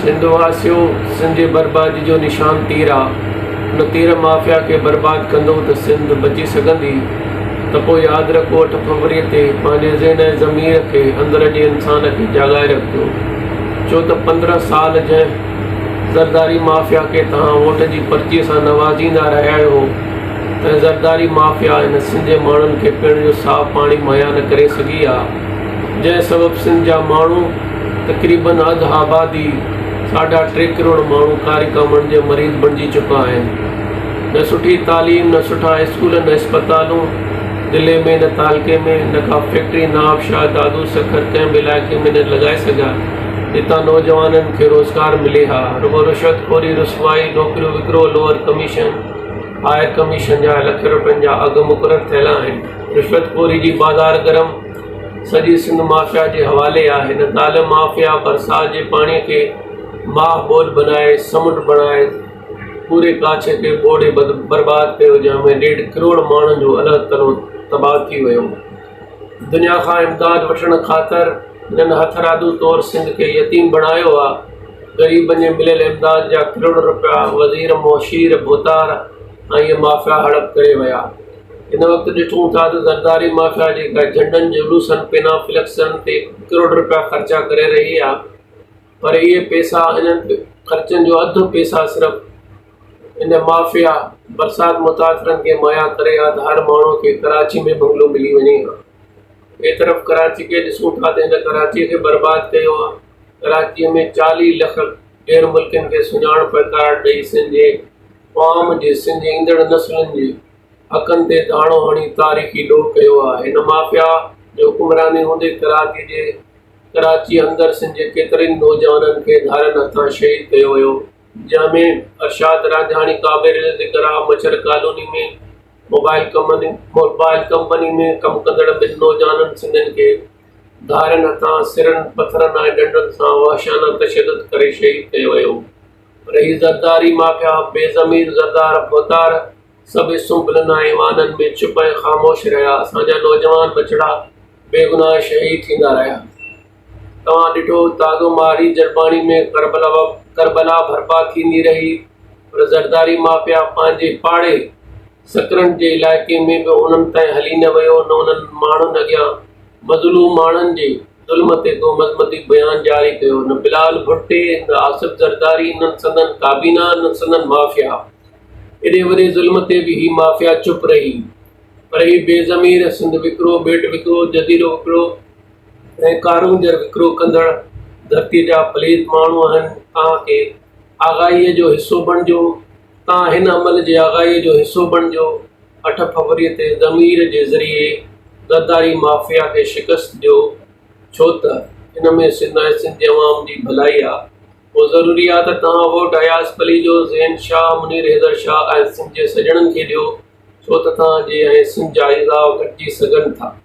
सिंध वासियो, सिंध जे बर्बादी जो निशान तीर आहे। उन तीर माफ़िया खे बर्बाद कंदो त सिंध बची सघंदी, त पोइ यादि रखो 8 फरवरी ते पंहिंजे ज़हन ऐं ज़मीर खे, अंदर जे इंसान खे जाॻाए रखिजो। छो त 15 साल जंहिं ज़रदारी माफ़िया खे तव्हां वोट जी पर्चीअ सां नवाज़ींदा रहिया आहियो, त ज़रदारी माफ़िया हिन सिंध जे माण्हुनि खे पीअण जो साफ़ पाणी मुहैया न करे सघी आहे, जंहिं सबबु सिंध जा माण्हू तक़रीबन अधु आबादी 3.5 करोड़ माण्हू कारी कामनि जे मरीज़ बणिजी चुका आहिनि। न सुठी तालीम, न सुठा स्कूल, न अस्पतालूं दिल्ली में, न तालके में, न का फैक्ट्री, न आबशार, दादू सखर कंहिं बि इलाइक़े में न लॻाए सघिया जितां नौजवाननि खे रोज़गार मिले हा। रुगो रिश्वतखोरी, रुसवाई, नौकरियूं विकिरो, लोअर कमीशन, हायर कमीशन जा लख रुपयनि जा अघु मुक़ररु थियल आहिनि। रिश्वतखोरी जी बाज़ार गरम सॼी सिंध माफ़िया जे हवाले आहे। हिन दाल माफ़िया बरसात जे पाणीअ खे माह बोल बनाए, समुंड बणाए पूरे काछ खे ॿोड़े बर्बाद कयो, जंहिंमें 1.5 करोड़ माण्हुनि जो अलॻि तरह तबाह थी वियो। दुनिया खां इमदाद वठण ख़ातिर हिननि हथरादू तौरु सिंध खे यतीम बणायो आहे। ग़रीबनि जे मिलियल इमदाद जा करोड़ रुपया वज़ीर मोशीर भोतार ऐं इहे माफ़िया हड़प करे विया। हिन वक़्तु ॾिठूं था त ज़रदारी माफ़िया जेका झंडनि, जुलूसनि, पेना फ्लेक्सनि ते करोड़ रुपया ख़र्चा करे रही आहे, पर इहे पैसा, इन्हनि ख़र्चनि जो अधु पैसा सिर्फ़ु इन माफ़िया बरसात मुतासिरनि खे मुहैया करे आहे त हर माण्हू खे कराची में बंगलो मिली वञे हा। ॿिए तरफ़ कराची खे ॾिसूं था त हिन कराचीअ खे बर्बाद कयो आहे। कराचीअ में 40 लख ग़ैर मुल्कनि खे सुञाणप कार्ड ॾेई सिंध जे क़ौम जे, सिंध जे ईंदड़ नसलुनि जे हक़नि ते दाणो हणी तारीख़ी ॾोह कयो आहे। हिन माफ़िया जो हुकुमरानी हूंदे कराची अंदरि सिंध जे केतिरनि नौजवाननि खे धारनि हथां शहीद कयो वियो, जंहिंमें अरशाद राजहाणी क़ाबिल ज़िक्र आहे। मच्छर कॉलोनी में मोबाइल कंपनी में कमु कंदड़ 2 नौजवाननि सिंधियुनि खे धारनि हथां, सिरनि, पथरनि ऐं डंडनि सां वहशाना तशदुद करे शहीद कयो वियो। रही ज़रदारी माफ़िया, बेज़मीर ज़रदार भोतार सभु हिस्सुनि ऐं ईवाननि में चुप ऐं ख़ामोश रहिया। असांजा नौजवान बछड़ा बेगुनाह शहीद थींदा रहिया। तव्हां ॾिठो ताज़ो मारी जरबाणी में करबला भरपा थींदी रही, पर ज़रदारी माफ़िया पंहिंजे पाड़े सकरनि जे इलाइक़े में बि उन्हनि ताईं हली न वियो, न उन्हनि माण्हुनि अॻियां मज़लूम माण्हुनि जे ज़ुल्म ते को मज़मती बयानु जारी कयो। न बिलाल भुट्टे, न आसिफ ज़रदारी, न संदन काबीना, न संदन माफ़िया। एॾे वॾे ज़ुल्म ते बि ही माफ़िया चुप रही। पर ही बेज़मीर सिंध विकिरो, बेट विकिरो, जज़ीरो विकिरो ऐं कारूंजर विकिरो कंदड़ धरती जा पलीत माण्हू आहिनि। तव्हांखे आगाहीअ जो हिसो बणिजो, तव्हां हिन अमल जे आगाहीअ जो हिसो बणिजो। 8 फरवरी ते ज़मीर जे ज़रिए ज़रदारी माफ़िया खे शिकस्त ॾियो, छो त हिन में सिंध ऐं सिंध जे अवाम जी भलाई आहे। पोइ ज़रूरी आहे त तव्हां वोट अयाज़ पली जो, ज़ैन शाह, मुनीर हैदर शाह ऐं सिंध जे सॼणनि खे ॾियो, छो त तव्हांजे ऐं सिंध जा इज़ाव घटिजी सघनि था।